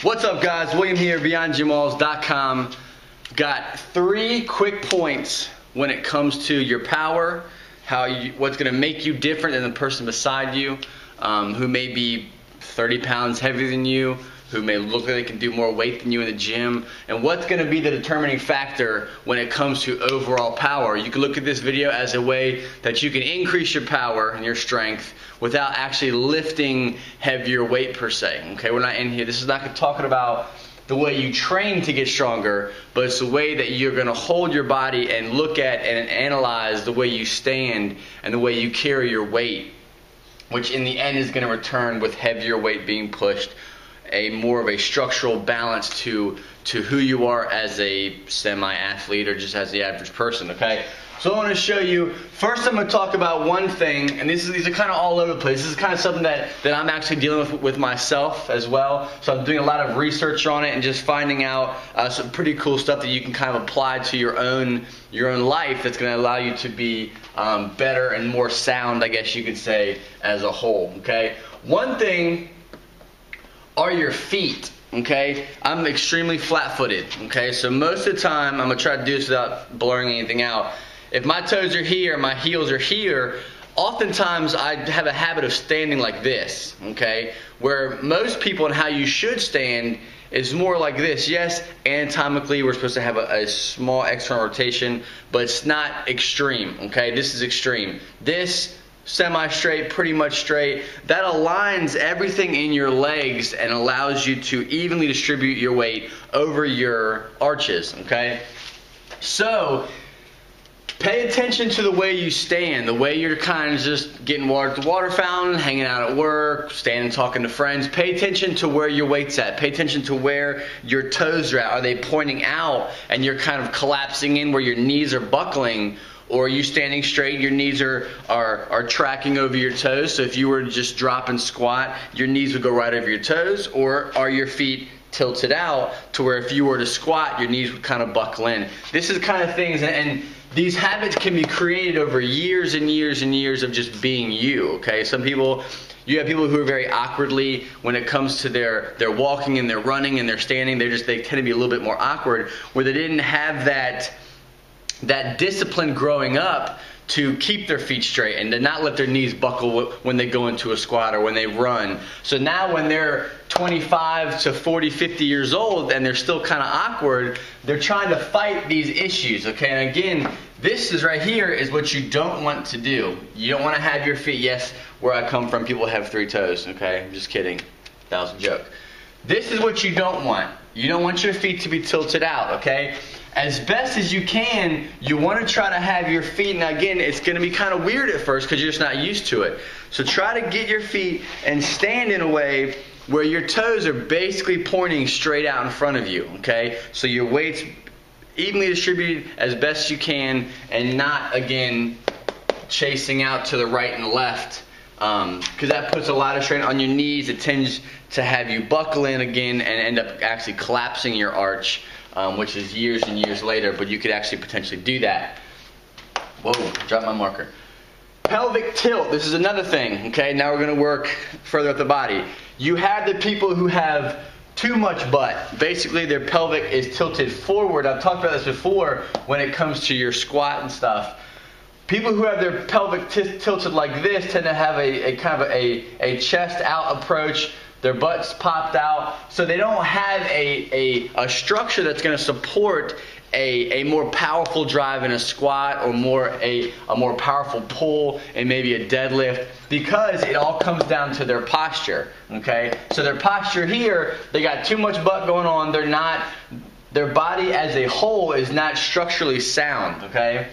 What's up, guys? William here, BeyondGymWalls.com. Got 3 quick points when it comes to your power, what's going to make you different than the person beside you, who may be 30 pounds heavier than you, who may look like they can do more weight than you in the gym, and what's going to be the determining factor when it comes to overall power. You can look at this video as a way that you can increase your power and your strength without actually lifting heavier weight per se. Okay, we're not in here. This is not talking about the way you train to get stronger, but it's the way that you're going to hold your body and look at and analyze the way you stand and the way you carry your weight, which in the end is going to return with heavier weight being pushed, more of a structural balance to who you are as a semi-athlete or just as the average person. Okay, so I want to show you, first I'm going to talk about one thing, and these are kind of all over the place. This is kind of something that I'm actually dealing with myself as well. So I'm doing a lot of research on it and just finding out some pretty cool stuff that you can kind of apply to your own life that's going to allow you to be better and more sound, I guess you could say, as a whole. Okay, one thing are your feet. Okay, I'm extremely flat-footed. Okay, so most of the time I'm gonna try to do this without blurring anything out. If my toes are here, my heels are here, oftentimes I have a habit of standing like this. Okay, where most people and how you should stand is more like this. Yes, anatomically we're supposed to have a small external rotation, but it's not extreme. Okay, this is extreme. This semi-straight, pretty much straight. That aligns everything in your legs and allows you to evenly distribute your weight over your arches, okay? So, pay attention to the way you stand, the way you're kind of just getting water at the water fountain, hanging out at work, standing talking to friends. Pay attention to where your weight's at. Pay attention to where your toes are at. Are they pointing out and you're kind of collapsing in where your knees are buckling? Or are you standing straight, your knees are tracking over your toes? So if you were to just drop and squat, your knees would go right over your toes? Or are your feet tilted out to where if you were to squat, your knees would kind of buckle in? This is kind of things, and these habits can be created over years and years and years of just being you, okay? You have people who are very awkwardly when it comes to their walking and their running and their standing. They tend to be a little bit more awkward, where they didn't have that discipline growing up to keep their feet straight and to not let their knees buckle when they go into a squat or when they run. So now when they're 25 to 40, 50 years old and they're still kind of awkward, they're trying to fight these issues, okay? And again, this is right here is what you don't want to do. You don't want to have your feet, yes, where I come from, people have 3 toes, okay? I'm just kidding. That was a joke. This is what you don't want. You don't want your feet to be tilted out, okay? As best as you can, you want to try to have your feet, and again, it's going to be kind of weird at first because you're just not used to it. So try to get your feet and stand in a way where your toes are basically pointing straight out in front of you, okay? So your weight's evenly distributed as best you can and not, again, chasing out to the right and left, because that puts a lot of strain on your knees. It tends to have you buckle in again and end up actually collapsing your arch, which is years and years later, but you could actually potentially do that. Whoa, dropped my marker. Pelvic tilt, this is another thing, okay? Now we're going to work further up the body. You have the people who have too much butt. Basically, their pelvic is tilted forward. I've talked about this before when it comes to your squat and stuff. People who have their pelvic tilted like this tend to have a kind of a chest out approach. Their butts popped out, so they don't have a structure that's going to support a more powerful drive in a squat or a more powerful pull and maybe a deadlift, because it all comes down to their posture. Okay, so their posture here, they got too much butt going on. Their body as a whole is not structurally sound. Okay.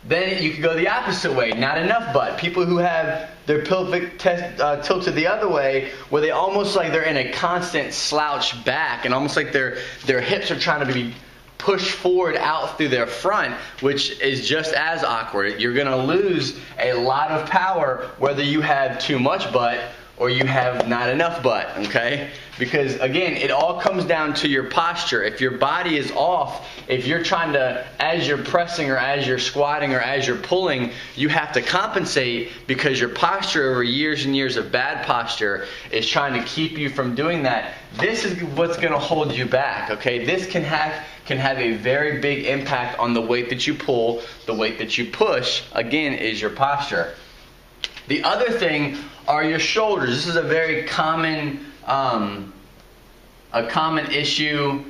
Then you could go the opposite way, not enough butt. People who have their pelvic tilted the other way, where they almost like they're in a constant slouch back, and almost like their hips are trying to be pushed forward out through their front, which is just as awkward. You're going to lose a lot of power whether you have too much butt or you have not enough butt, okay? Because again, it all comes down to your posture. If your body is off, if you're trying to, as you're pressing or as you're squatting or as you're pulling, you have to compensate because your posture over years and years of bad posture is trying to keep you from doing that. This is what's going to hold you back, okay? This can have a very big impact on the weight that you pull, the weight that you push, again, is your posture. The other thing are your shoulders. This is a very common issue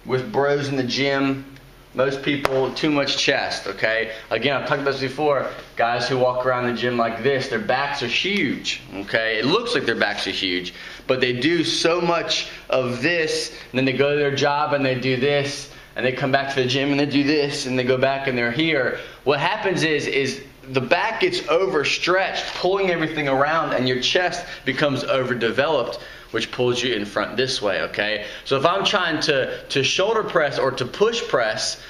with bros in the gym. Most people, too much chest, okay? Again, I've talked about this before. Guys who walk around the gym like this, their backs are huge, okay? It looks like their backs are huge, but they do so much of this, and then they go to their job and they do this, and they come back to the gym and they do this, and they go back and they're here. What happens is the back gets overstretched, pulling everything around, and your chest becomes overdeveloped, which pulls you in front this way, okay? So if I'm trying to shoulder press or to push press,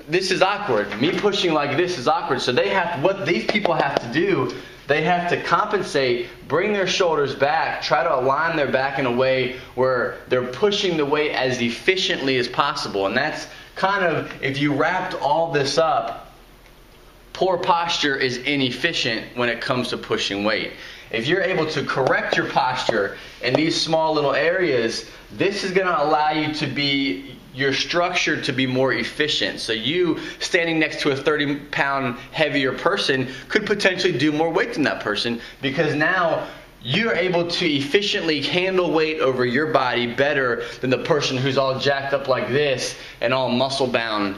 this is awkward. Me pushing like this is awkward. So what these people have to do, they have to compensate, bring their shoulders back, try to align their back in a way where they're pushing the weight as efficiently as possible. And that's kind of, if you wrapped all this up, poor posture is inefficient when it comes to pushing weight. If you're able to correct your posture in these small little areas, this is going to allow you to be, your structure to be more efficient. So you standing next to a 30-pound heavier person could potentially do more weight than that person, because now you're able to efficiently handle weight over your body better than the person who's all jacked up like this and all muscle bound,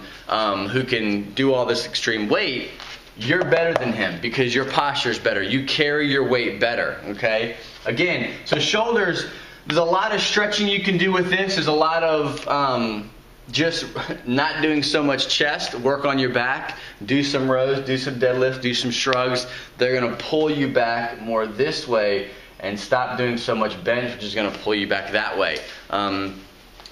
who can do all this extreme weight. You're better than him because your posture is better. You carry your weight better, okay? Again, so shoulders, there's a lot of stretching you can do with this. There's a lot of just not doing so much chest. Work on your back. Do some rows, do some deadlifts, do some shrugs. They're going to pull you back more this way, and stop doing so much bench, which is going to pull you back that way.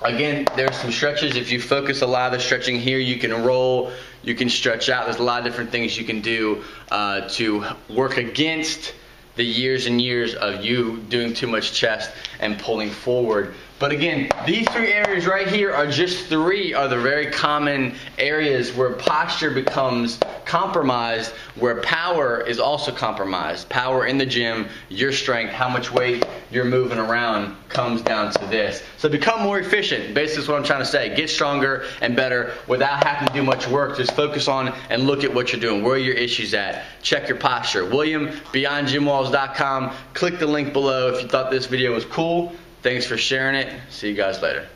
Again, there's some stretches. If you focus a lot of the stretching here, you can roll, you can stretch out. There's a lot of different things you can do to work against the years and years of you doing too much chest and pulling forward. But again, these three areas right here are the very common areas where posture becomes compromised, where power is also compromised. Power in the gym, your strength, how much weight you're moving around comes down to this. So become more efficient. Basically, that's what I'm trying to say. Get stronger and better without having to do much work. Just focus on and look at what you're doing. Where are your issues at? Check your posture. William, BeyondGymWalls.com. Click the link below if you thought this video was cool. Thanks for sharing it. See you guys later.